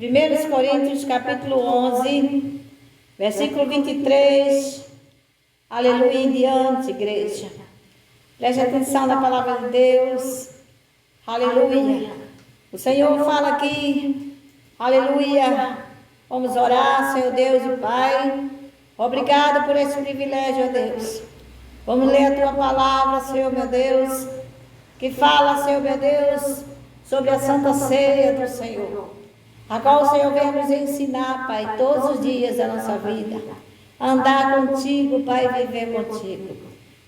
1 Coríntios capítulo 11, versículo 23, aleluia em diante, igreja. Preste atenção na palavra de Deus, aleluia. O Senhor fala aqui, aleluia. Vamos orar, Senhor Deus e Pai. Obrigado por esse privilégio, ó Deus. Vamos ler a Tua palavra, Senhor meu Deus, que fala, Senhor meu Deus, sobre a Santa Ceia do Senhor. A qual o Senhor vem nos ensinar, Pai, todos os dias da nossa vida. Andar contigo, Pai, e viver contigo.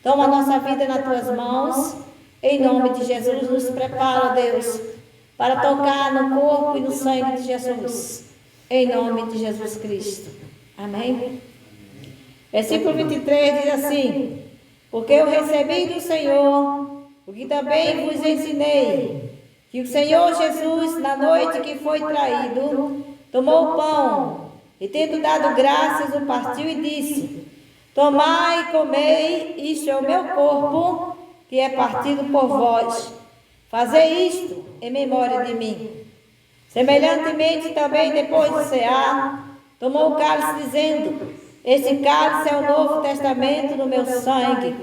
Toma a nossa vida nas Tuas mãos. Em nome de Jesus, nos prepara, Deus, para tocar no corpo e no sangue de Jesus. Em nome de Jesus Cristo. Amém? Versículo 23 diz assim: porque eu recebi do Senhor o que também vos ensinei, que o Senhor Jesus, na noite que foi traído, tomou o pão e, tendo dado graças, o partiu e disse: tomai e comei, isto é o meu corpo, que é partido por vós. Fazei isto em memória de mim. Semelhantemente também, depois de cear, tomou o cálice, dizendo: este cálice é o novo testamento no meu sangue.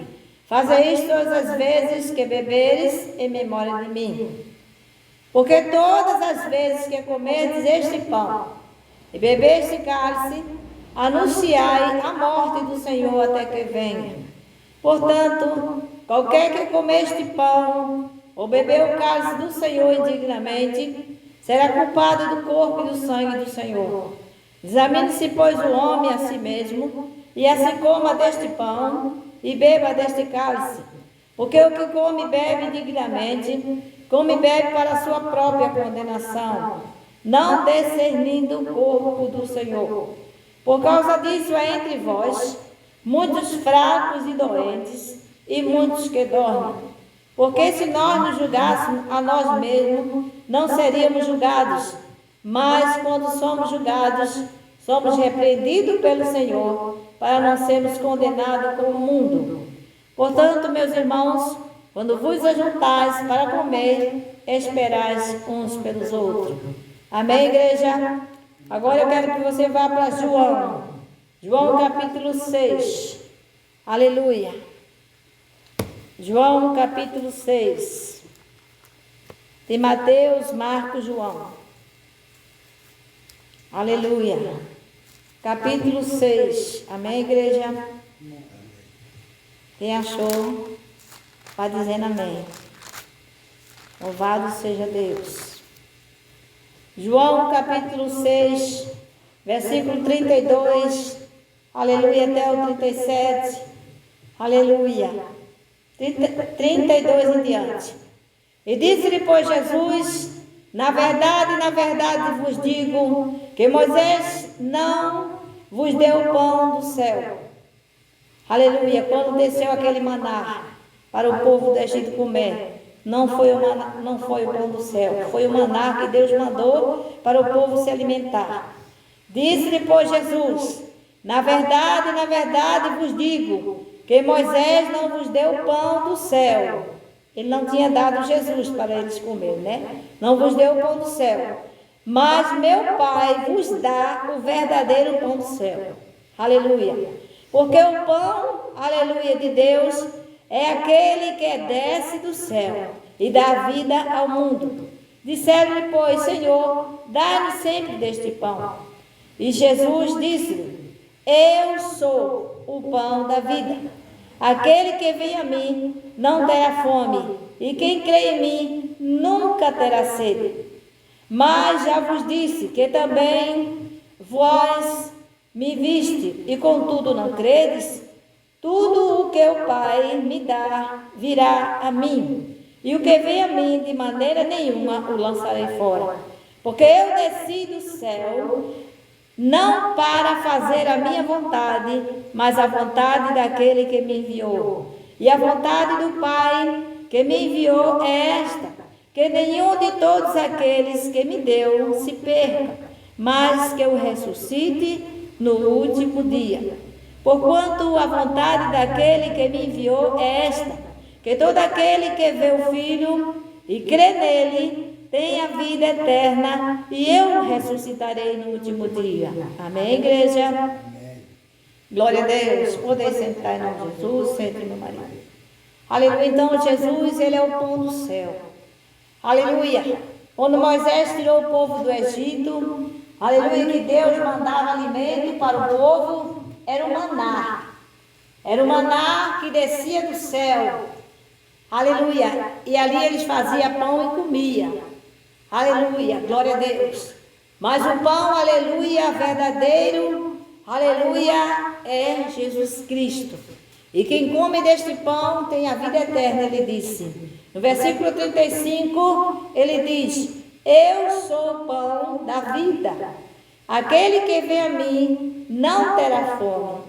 Fazei isto todas as vezes que beberes em memória de mim. Porque todas as vezes que comerdes este pão e beberes este cálice, anunciai a morte do Senhor até que venha. Portanto, qualquer que comer este pão ou beber o cálice do Senhor indignamente, será culpado do corpo e do sangue do Senhor. Examine-se, pois, o homem a si mesmo, e assim coma deste pão e beba deste cálice. Porque o que come e bebe indignamente, come e bebe para a sua própria condenação, não discernindo o corpo do Senhor. Por causa disso há entre vós muitos fracos e doentes, e muitos que dormem. Porque se nós nos julgássemos a nós mesmos, não seríamos julgados. Mas quando somos julgados, somos repreendidos pelo Senhor, para não sermos condenados com o mundo. Portanto, meus irmãos, quando vos ajuntais para comer, esperais uns pelos outros. Amém, igreja? Agora eu quero que você vá para João. João capítulo 6. Aleluia. João capítulo 6. Tem Mateus, Marcos, João. Aleluia. Capítulo 6. Amém, igreja? Quem achou, vai dizendo amém. Louvado seja Deus. João capítulo 6, versículo 32. Aleluia, até o 37. Aleluia. 32 em diante. E disse-lhe, pois, Jesus: na verdade vos digo que Moisés não vos deu o pão do céu. Aleluia. Quando desceu aquele maná para o povo do Egito comer, não foi o pão do céu, foi o maná que Deus mandou para o povo se alimentar. Disse-lhe, pois, Jesus: na verdade vos digo que Moisés não vos deu o pão do céu. Ele não tinha dado Jesus para eles comer, né? Não vos deu o pão do céu. Mas meu Pai vos dá o verdadeiro pão do céu. Aleluia. Porque o pão, aleluia, de Deus é aquele que desce do céu e dá vida ao mundo. Disseram-lhe, pois: Senhor, dá-nos sempre deste pão. E Jesus disse-lhe: eu sou o pão da vida. Aquele que vem a mim não terá fome, e quem crê em mim nunca terá sede. Mas já vos disse que também vós me viste, e contudo não credes. Tudo o que o Pai me dá virá a mim, e o que vem a mim de maneira nenhuma o lançarei fora. Porque eu desci do céu não para fazer a minha vontade, mas a vontade daquele que me enviou. E a vontade do Pai que me enviou é esta: que nenhum de todos aqueles que me deu se perca, mas que o ressuscite no último dia. Porquanto a vontade daquele que me enviou é esta: que todo aquele que vê o Filho e crê nele tem a vida eterna e eu ressuscitarei no último dia. Amém, igreja? Amém. Glória a Deus. Podeis sentar em nome de Jesus, sente meu marido. Aleluia. Então, Jesus, ele é o pão do céu. Aleluia. Quando Moisés tirou o povo do Egito, aleluia, que Deus mandava alimento para o povo, era o maná. Era o maná que descia do céu. Aleluia. E ali eles faziam pão e comiam. Aleluia. Glória a Deus. Mas o pão, aleluia, verdadeiro, aleluia, é Jesus Cristo. E quem come deste pão tem a vida eterna, ele disse. No versículo 35, ele diz: eu sou o pão da vida. Aquele que vem a mim não terá fome.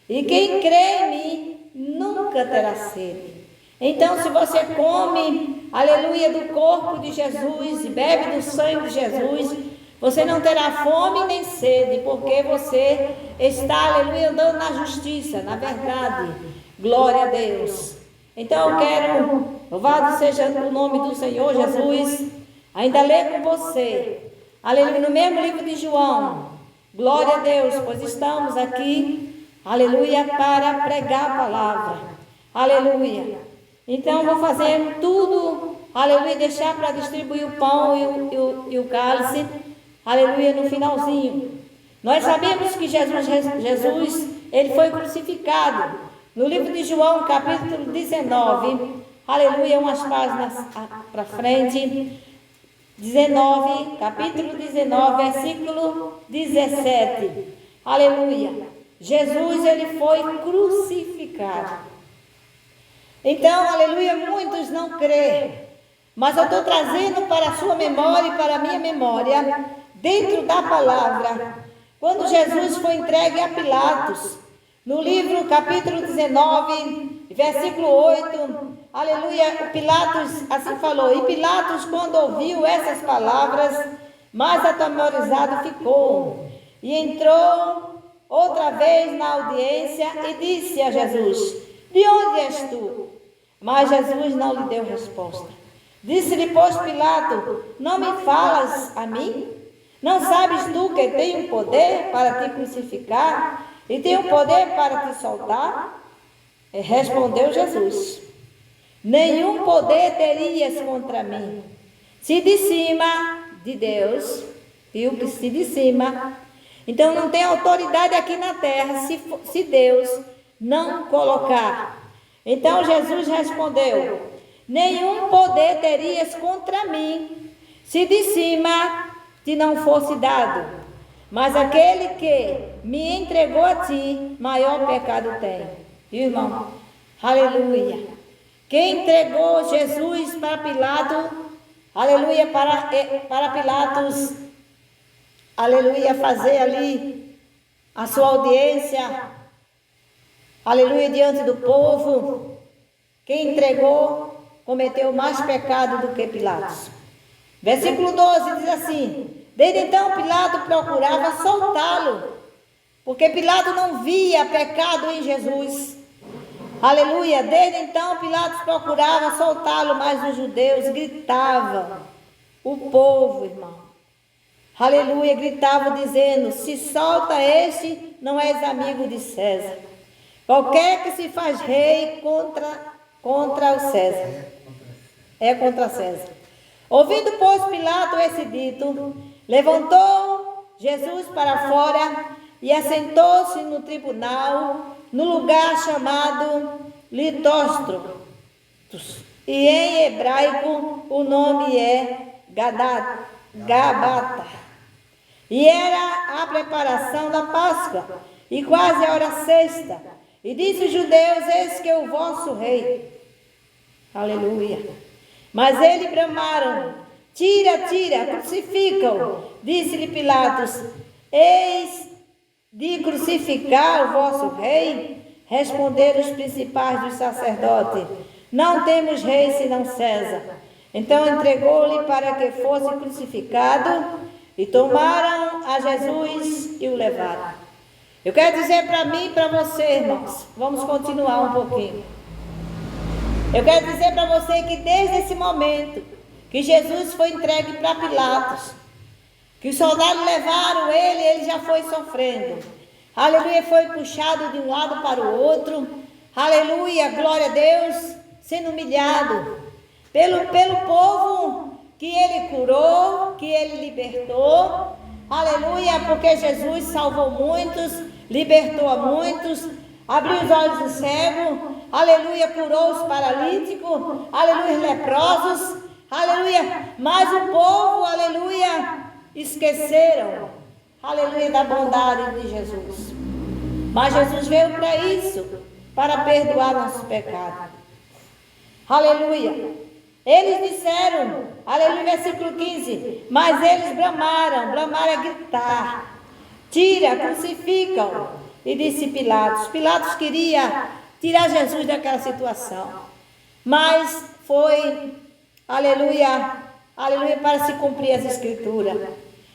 E quem crê em mim nunca terá sede. Então, se você come, aleluia, do corpo de Jesus e bebe do sangue de Jesus, você não terá fome nem sede, porque você está, aleluia, andando na justiça, na verdade. Glória a Deus. Então, eu quero, louvado seja o nome do Senhor Jesus, ainda ler com você, aleluia, no mesmo livro de João. Glória a Deus, pois estamos aqui, aleluia, para pregar a palavra. Aleluia. Então, eu vou fazer tudo, aleluia, deixar para distribuir o pão e o cálice, aleluia, no finalzinho. Nós sabemos que Jesus, ele foi crucificado. No livro de João, capítulo 19, aleluia, umas páginas para frente, 19, capítulo 19, versículo 17, aleluia. Jesus, ele foi crucificado. Então, aleluia, muitos não creem, mas eu estou trazendo para a sua memória e para a minha memória, dentro da palavra, quando Jesus foi entregue a Pilatos, no livro capítulo 19, versículo 8, aleluia, Pilatos assim falou, e Pilatos, quando ouviu essas palavras, mais atemorizado ficou, e entrou outra vez na audiência e disse a Jesus: de onde és tu? Mas Jesus não lhe deu resposta. Disse-lhe, pois, Pilato: não me falas a mim? Não sabes tu que tenho poder para te crucificar e tenho poder para te soltar? E respondeu Jesus: nenhum poder terias contra mim, se de cima de Deus, viu que se de cima, então não tem autoridade aqui na terra se Deus não colocar. Então Jesus respondeu: nenhum poder terias contra mim, se de cima te não fosse dado. Mas aquele que me entregou a ti, maior pecado tem. Viu, irmão? Aleluia. Quem entregou Jesus para Pilatos, aleluia, para Pilatos, aleluia, fazer ali a sua audiência, aleluia, diante do povo, quem entregou cometeu mais pecado do que Pilatos. Versículo 12 diz assim: desde então Pilato procurava soltá-lo, porque Pilato não via pecado em Jesus. Aleluia. Desde então Pilatos procurava soltá-lo, mas os judeus gritavam, o povo, irmão, aleluia, gritavam dizendo: se solta este, não és amigo de César. Qualquer que se faz rei contra o César, é contra César. Ouvindo, pois, Pilato esse dito, levantou Jesus para fora e assentou-se no tribunal, no lugar chamado Litóstro, e em hebraico o nome é Gabata. E era a preparação da Páscoa, e quase a hora sexta. E disse os judeus: eis que o vosso rei. Aleluia. Mas eles bramaram: tira, tira, crucifica-o. Disse-lhe Pilatos: eis de crucificar o vosso rei? Responderam os principais dos sacerdotes: não temos rei senão César. Então entregou-lhe para que fosse crucificado, e tomaram a Jesus e o levaram. Eu quero dizer para mim e para você, irmãos, vamos continuar um pouquinho. Eu quero dizer para você que desde esse momento que Jesus foi entregue para Pilatos, que os soldados levaram ele já foi sofrendo. Aleluia, foi puxado de um lado para o outro. Aleluia, glória a Deus, sendo humilhado pelo povo que ele curou, que ele libertou. Aleluia, porque Jesus salvou muitos, libertou a muitos, abriu os olhos do cego. Aleluia, curou os paralíticos. Aleluia, leprosos. Aleluia, mas o povo, aleluia, esqueceram, aleluia, da bondade de Jesus. Mas Jesus veio para isso, para perdoar nossos pecados. Aleluia. Eles disseram, aleluia, versículo 15, mas eles bramaram a gritar, tira, crucificam. E disse Pilatos queria tirar Jesus daquela situação, mas foi, aleluia, para se cumprir as escrituras.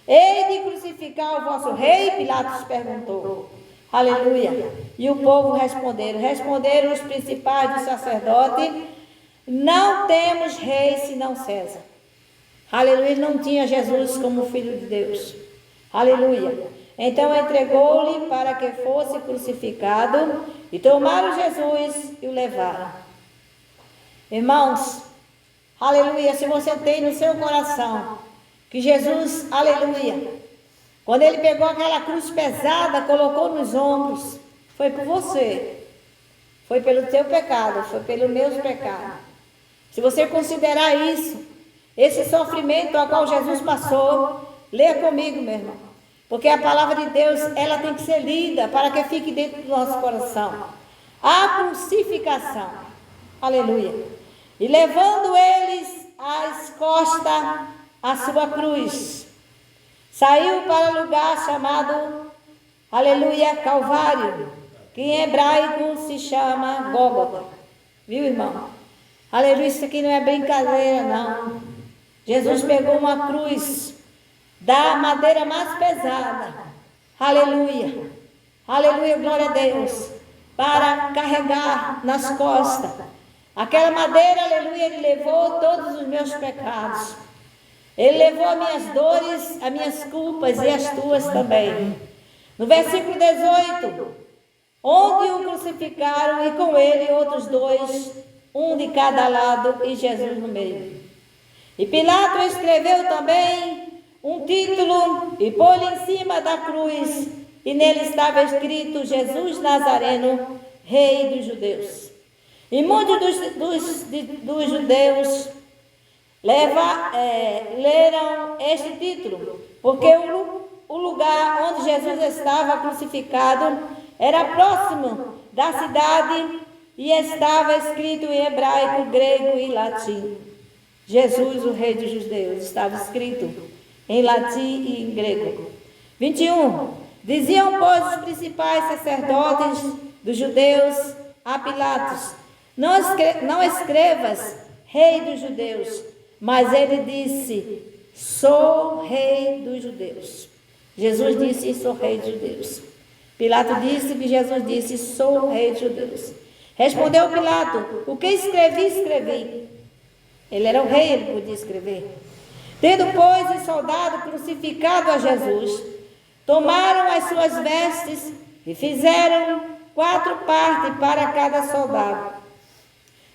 Hei de crucificar o vosso rei? Pilatos perguntou. Aleluia. E o povo responderam os principais dos sacerdotes: não temos rei senão César. Aleluia, não tinha Jesus como filho de Deus. Aleluia. Então entregou-lhe para que fosse crucificado, e tomaram Jesus e o levaram. Irmãos, aleluia, se você tem no seu coração que Jesus, aleluia, quando ele pegou aquela cruz pesada, colocou nos ombros, foi por você, foi pelo teu pecado, foi pelo meu pecado. Se você considerar isso, esse sofrimento ao qual Jesus passou, leia comigo, meu irmão, porque a palavra de Deus, ela tem que ser lida para que fique dentro do nosso coração. A crucificação, aleluia, e levando eles às costas a sua cruz, saiu para o lugar chamado, aleluia, Calvário, que em hebraico se chama Gólgota. Viu, irmão? Aleluia, isso aqui não é brincadeira, não. Jesus pegou uma cruz da madeira mais pesada, aleluia, aleluia, glória a Deus, para carregar nas costas. Aquela madeira, aleluia, ele levou todos os meus pecados. Ele levou as minhas dores, as minhas culpas e as tuas também. No versículo 18, onde o crucificaram e com ele outros dois, um de cada lado e Jesus no meio. E Pilatos escreveu também um título e pôs-lhe em cima da cruz, e nele estava escrito: Jesus Nazareno, Rei dos Judeus. E muitos dos judeus leram este título, porque o lugar onde Jesus estava crucificado era próximo da cidade e estava escrito em hebraico, grego e latim. Jesus, o Rei dos Judeus, estava escrito em latim e em grego. 21. Diziam, pois, os principais sacerdotes dos judeus a Pilatos: não escrevas Rei dos Judeus. Mas ele disse: sou Rei dos Judeus. Jesus disse: sou Rei dos Judeus. Pilatos disse que Jesus disse: sou Rei dos Judeus. Respondeu Pilatos: o que escrevi? Ele era o rei, ele podia escrever. Tendo, pois, o soldado crucificado a Jesus, tomaram as suas vestes e fizeram 4 partes para cada soldado.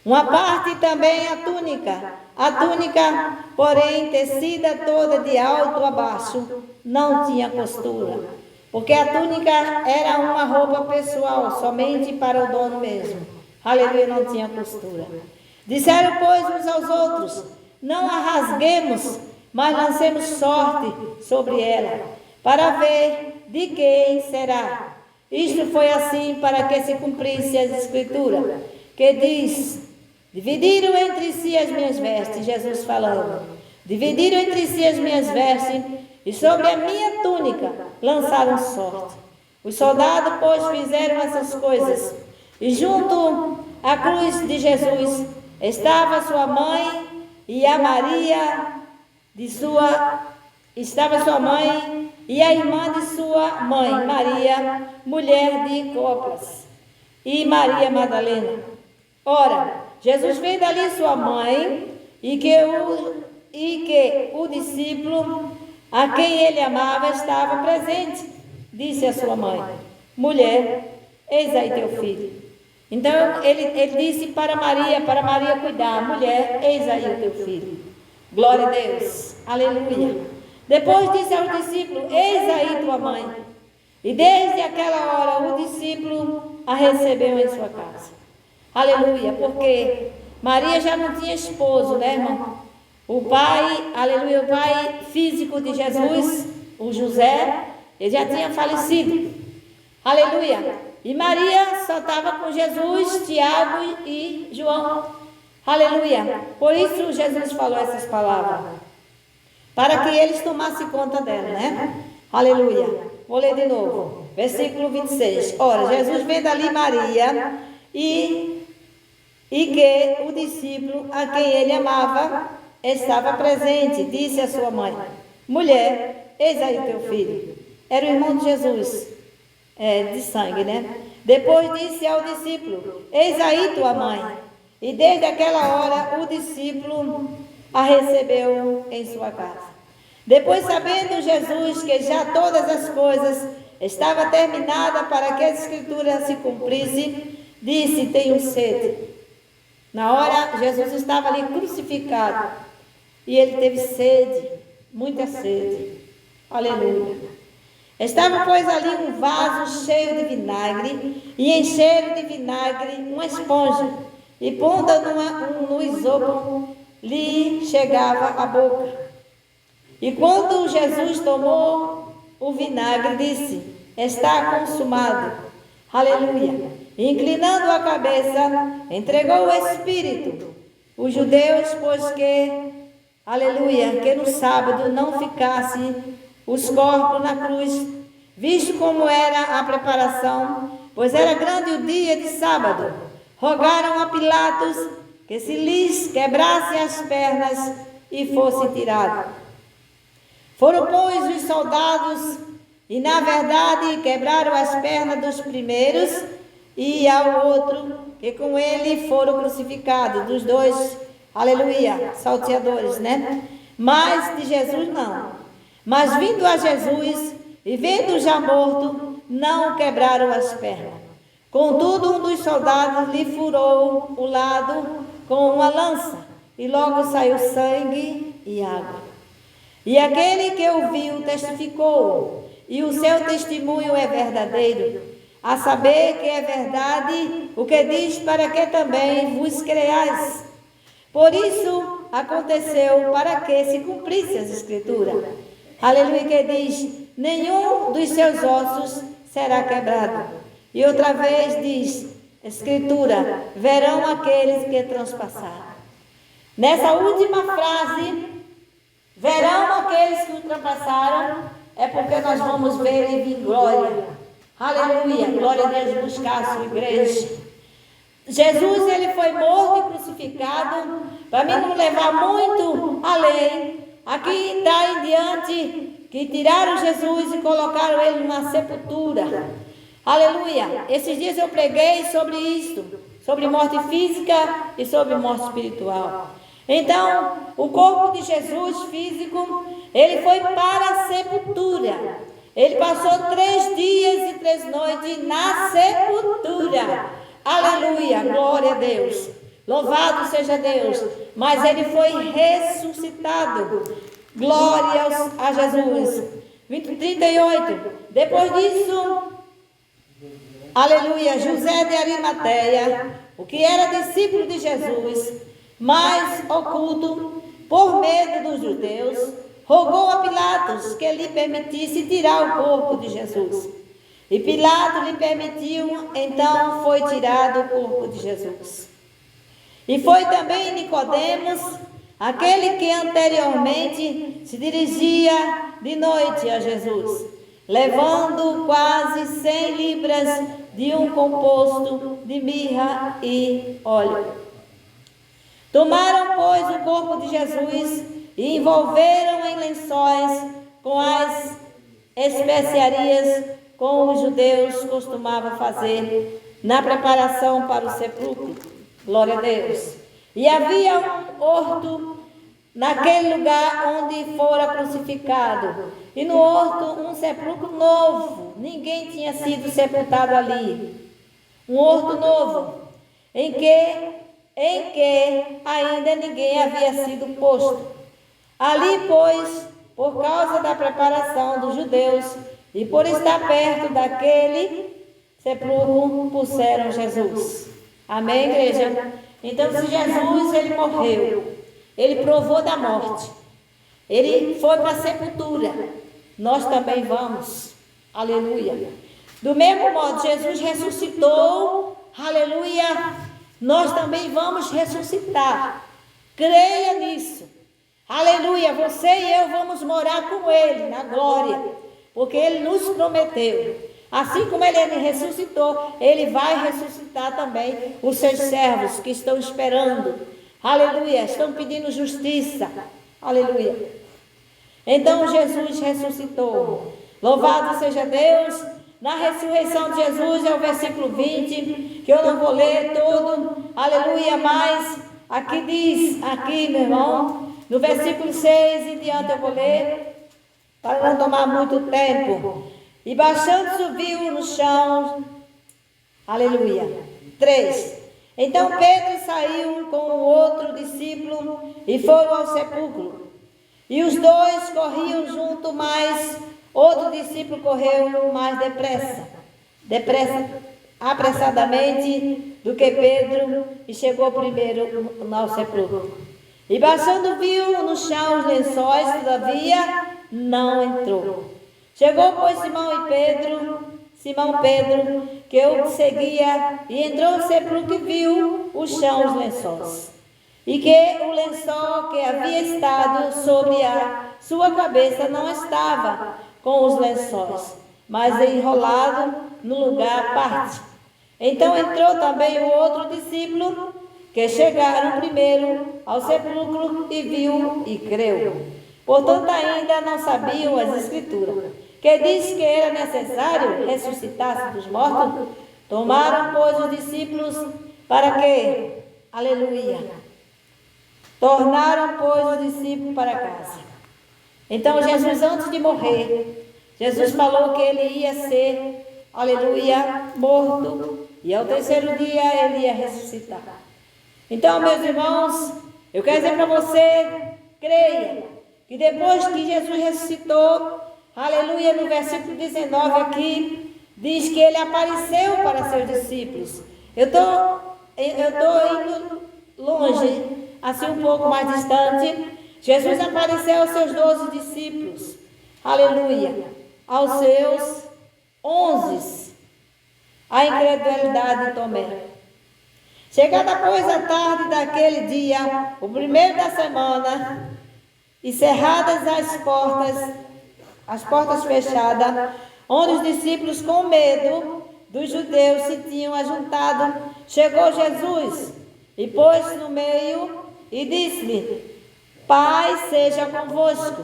Uma parte também a túnica, porém, tecida toda de alto a baixo, não tinha costura, porque a túnica era uma roupa pessoal, somente para o dono mesmo. Aleluia, não tinha costura. Disseram, pois, uns aos outros: não a rasguemos, mas lancemos sorte sobre ela, para ver de quem será. Isto foi assim para que se cumprisse as escrituras, que diz: dividiram entre si as minhas vestes, Jesus falando, dividiram entre si as minhas vestes, e sobre a minha túnica lançaram sorte. Os soldados, pois, fizeram essas coisas, e junto à cruz de Jesus estava sua mãe e a Maria estava sua mãe e a irmã de sua mãe, Maria, mulher de Clopas, e Maria Madalena. Ora, Jesus vê dali sua mãe e e que o discípulo a quem ele amava estava presente. Disse a sua mãe: mulher, eis aí teu filho. Então ele disse para Maria cuidar: mulher, eis aí o teu filho. Glória a Deus, aleluia. Depois disse ao discípulo: eis aí tua mãe. E desde aquela hora o discípulo a recebeu em sua casa. Aleluia, porque Maria já não tinha esposo, né, irmão? O pai, aleluia, o pai físico de Jesus, o José, ele já tinha falecido. Aleluia. E Maria só estava com Jesus, Tiago e João. Aleluia. Por isso Jesus falou essas palavras. Para que eles tomassem conta dela, né? Aleluia. Vou ler de novo. Versículo 26. Ora, Jesus vendo ali Maria e que o discípulo a quem ele amava estava presente, disse a sua mãe: mulher, eis aí teu filho. Era o irmão de Jesus, de sangue, né? Depois disse ao discípulo: eis aí tua mãe. E desde aquela hora o discípulo a recebeu em sua casa. Depois, sabendo Jesus que já todas as coisas estavam terminadas para que a escritura se cumprisse, disse: tenho sede. Na hora, Jesus estava ali crucificado e ele teve sede, muita sede. Aleluia. Estava, pois, ali um vaso cheio de vinagre, e encheram de vinagre uma esponja, e pondo no isopo, lhe chegava à boca. E quando Jesus tomou o vinagre, disse: está consumado. Aleluia. E, inclinando a cabeça, entregou o Espírito. Os judeus, pois que, aleluia, que no sábado não ficasse os corpos na cruz, visto como era a preparação, pois era grande o dia de sábado, rogaram a Pilatos que se lhes quebrasse as pernas e fosse tirado. Foram, pois, os soldados e, na verdade, quebraram as pernas dos primeiros e ao outro que com ele foram crucificados, dos dois, aleluia, salteadores, né? Mas de Jesus não. Mas vindo a Jesus e vendo já morto, não quebraram as pernas. Contudo, um dos soldados lhe furou o lado com uma lança, e logo saiu sangue e água. E aquele que o viu testificou, e o seu testemunho é verdadeiro, a saber que é verdade o que diz, para que também vos creais. Por isso aconteceu para que se cumprisse as escrituras. Aleluia, que diz: nenhum dos seus ossos será quebrado. E outra vez diz, escritura: verão aqueles que transpassaram. Nessa última frase, verão aqueles que ultrapassaram, é porque nós vamos ver ele em glória. Aleluia, glória a Deus, buscar a sua igreja. Jesus, ele foi morto e crucificado, para mim não levar muito além. Aqui está em diante que tiraram Jesus e colocaram ele numa sepultura. Aleluia. Esses dias eu preguei sobre isto, sobre morte física e sobre morte espiritual. Então, o corpo de Jesus físico, ele foi para a sepultura. Ele passou 3 dias e 3 noites na sepultura. Aleluia, glória a Deus. Louvado seja Deus. Mas ele foi ressuscitado. Glória a Jesus. 38. Depois disso, aleluia, José de Arimateia, o que era discípulo de Jesus, mas oculto por medo dos judeus, rogou a Pilatos que lhe permitisse tirar o corpo de Jesus. E Pilatos lhe permitiu, então foi tirado o corpo de Jesus. E foi também Nicodemos, aquele que anteriormente se dirigia de noite a Jesus, levando quase 100 libras de um composto de mirra e óleo. Tomaram, pois, o corpo de Jesus e envolveram em lençóis com as especiarias, como os judeus costumavam fazer na preparação para o sepulcro. Glória a Deus. E havia um horto naquele lugar onde fora crucificado, e no horto um sepulcro novo. Ninguém tinha sido sepultado ali. Um horto novo, em que ainda ninguém havia sido posto. Ali, pois, por causa da preparação dos judeus e por estar perto daquele sepulcro, puseram Jesus. Amém, igreja? Então, se Jesus, ele morreu, ele provou da morte, ele foi para a sepultura, nós também vamos. Aleluia. Do mesmo modo, Jesus ressuscitou, aleluia, nós também vamos ressuscitar. Creia nisso. Aleluia, você e eu vamos morar com ele na glória, porque ele nos prometeu. Assim como ele ressuscitou, ele vai ressuscitar também os seus servos que estão esperando. Aleluia, estão pedindo justiça. Aleluia. Então Jesus ressuscitou. Louvado seja Deus. Na ressurreição de Jesus, é o versículo 20, que eu não vou ler todo. Aleluia, mas aqui diz, aqui, meu irmão, no versículo 6 em diante eu vou ler, para não tomar muito tempo. E baixando subiu no chão, aleluia. 3. Então Pedro saiu com o outro discípulo e foram ao sepulcro. E os dois corriam junto, mas outro discípulo correu mais apressadamente do que Pedro, e chegou primeiro ao sepulcro. E baixando viu no chão os lençóis, todavia não entrou. Chegou, pois, Simão Pedro, que o seguia, e entrou no sepulcro e viu o chão os lençóis. E que o lençol que havia estado sobre a sua cabeça não estava com os lençóis, mas enrolado no lugar à parte. Então entrou também o outro discípulo, que chegaram primeiro ao sepulcro e viu e creu. Portanto, ainda não sabiam as Escrituras, que diz que era necessário ressuscitar dos mortos. Tomaram, pois, os discípulos para quê? Aleluia. Tornaram, pois, os discípulos para casa. Então, Jesus, antes de morrer, Jesus falou que ele ia ser, aleluia, morto, e ao terceiro dia ele ia ressuscitar. Então, meus irmãos, eu quero dizer para você, creia, que depois que Jesus ressuscitou, aleluia, no versículo 19 aqui, diz que ele apareceu para seus discípulos. Eu estou indo longe, assim um pouco mais distante. Jesus apareceu aos seus 12 discípulos, aleluia, aos seus 11, a incredulidade de Tomé. Chegada, pois, a tarde daquele dia, o primeiro da semana, e cerradas as portas fechadas, onde os discípulos, com medo dos judeus, se tinham ajuntado, chegou Jesus e pôs-se no meio e disse-lhe: Paz seja convosco.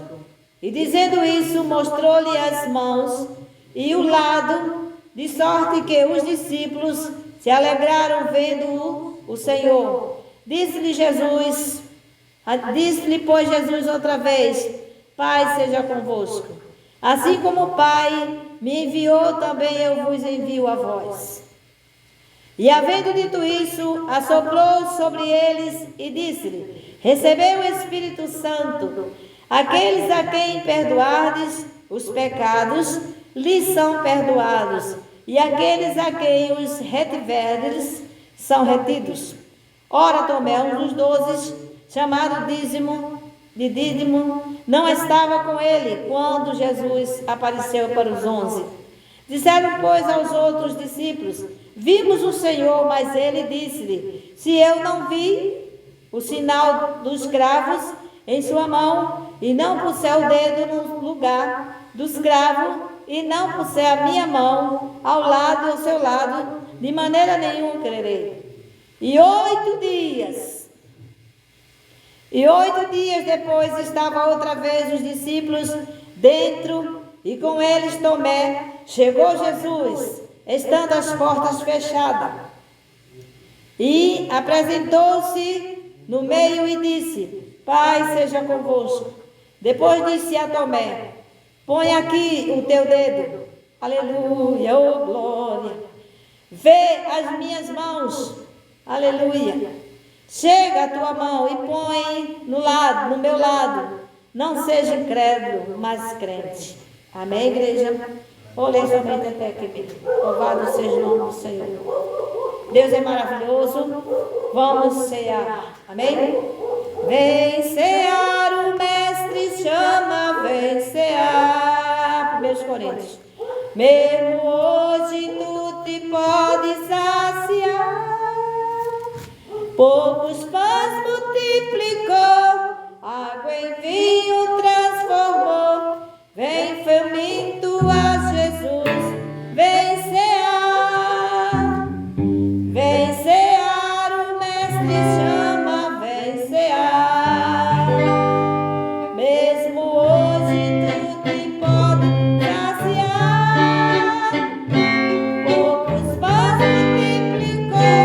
E dizendo isso, mostrou-lhe as mãos e o lado, de sorte que os discípulos se alegraram vendo o Senhor. Disse-lhe, pois, Jesus outra vez: Paz seja convosco. Assim como o Pai me enviou, também eu vos envio a vós. E havendo dito isso, assoprou sobre eles e disse-lhe: Recebei o Espírito Santo. Aqueles a quem perdoardes os pecados, lhes são perdoados. E aqueles a quem os retiverdes, são retidos. Ora, Tomé, um dos 12, chamado Dídimo, não estava com ele quando Jesus apareceu para os 11. Disseram, pois, aos outros discípulos: Vimos o Senhor. Mas ele disse-lhe: Se eu não vi o sinal dos cravos em sua mão, e não puser o dedo no lugar dos cravos, e não puser a minha mão ao seu lado, de maneira nenhuma crerei. E 8 dias depois estavam outra vez os discípulos dentro, e com eles Tomé. Chegou Jesus, estando as portas fechadas, e apresentou-se no meio e disse: Pai seja convosco. Depois disse a Tomé: põe aqui o teu dedo. Aleluia, oh glória. Vê as minhas mãos. Aleluia. Chega a tua mão e põe no meu lado. Não seja incrédulo, mas crente. Amém, igreja? Olhem somente até aqui mesmo. Louvado seja o nome do Senhor. Deus é maravilhoso. Vamos cear. Amém? Vem cear, o mestre chama, vem cear. 1 Coríntios. Mesmo hoje tu te podes saciar. Poucos pães multiplicou, água em vinho transformou. Vem faminto a Jesus, vem cear. Vem cear, o mestre chama, vem cear. Mesmo hoje tu te pode saciar. Poucos pães multiplicou,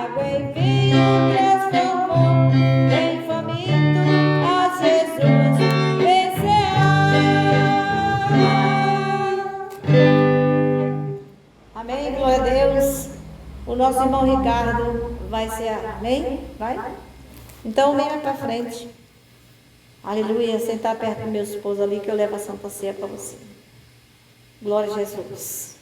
água em vinho transformou. Vem faminto a Jesus, vem cear. Amém, glória a Deus. O nosso irmão Ricardo vai cear, amém? Vai? Então venha para frente. Aleluia, sentar perto do meu esposo ali que eu levo a Santa Ceia para você. Glória a Jesus.